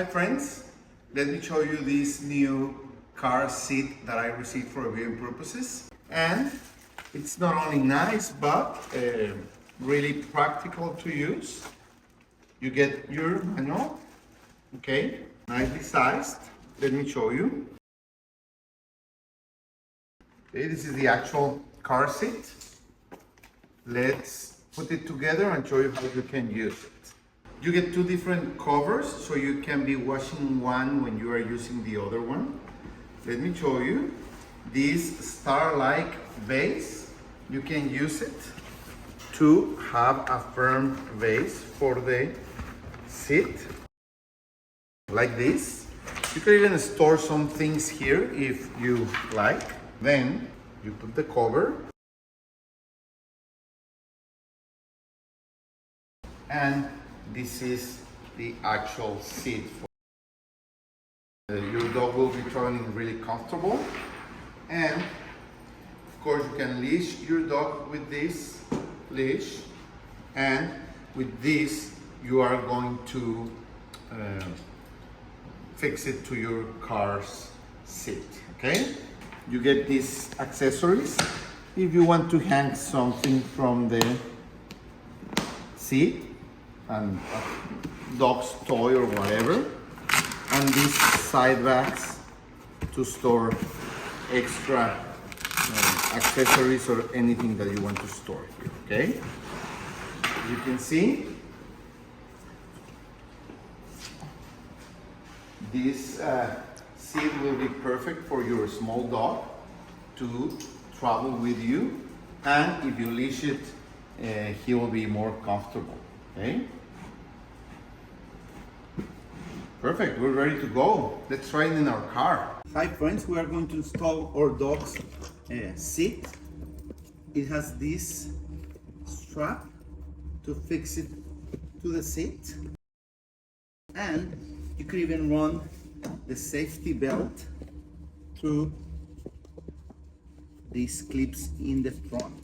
friends, let me show you this new car seat that I received for viewing purposes. And it's not only nice, but really practical to use. You get your manual, okay, nicely sized. Let me show you. Okay, this is the actual car seat. Let's put it together and show you how you can use it. You get two different covers, so you can be washing one when you are using the other one. Let me show you. This star-like base, you can use it to have a firm base for the seat, like this. You can even store some things here if you like. Then you put the cover, and this is the actual seat. Your dog will be traveling really comfortable, and of course you can leash your dog with this leash, and with this you are going to fix it to your car's seat. Okay, you get these accessories if you want to hang something from the seat, and a dog's toy or whatever, and these side bags to store extra accessories or anything that you want to store here. Okay, you can see this seat will be perfect for your small dog to travel with you, and if you leash it, he will be more comfortable. Okay, perfect, we're ready to go. Let's try it in our car. Hi friends, we are going to install our dog's seat. It has this strap to fix it to the seat, and you could even run the safety belt through these clips in the front.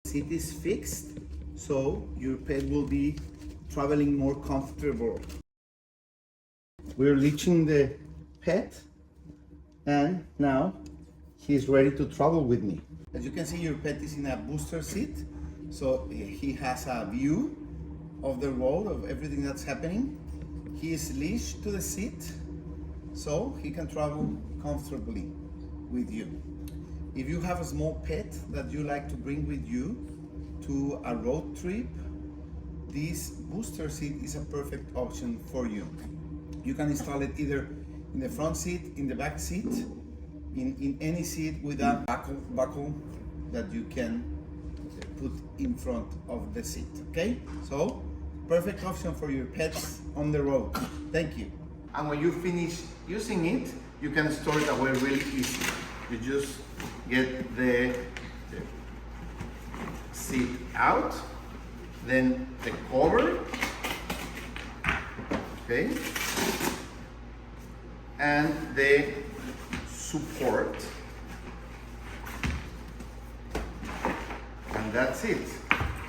Seat is fixed, so your pet will be traveling more comfortable. We're leashing the pet, and now he's ready to travel with me. As you can see, your pet is in a booster seat, so he has a view of the road, of everything that's happening. He is leashed to the seat, so he can travel comfortably with you. If you have a small pet that you like to bring with you to a road trip, this booster seat is a perfect option for you. You can install it either in the front seat, in the back seat, in any seat with a buckle that you can put in front of the seat. Okay, so perfect option for your pets on the road. Thank you. And when you finish using it, you can store it away really easy. You just get the seat out, then the cover, okay, and the support, and that's it.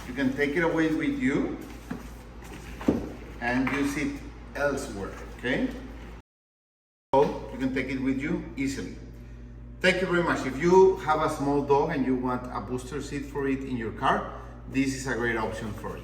You can take it away with you and use it elsewhere. Okay, so you can take it with you easily. Thank you very much. If you have a small dog and you want a booster seat for it in your car, this is a great option for it.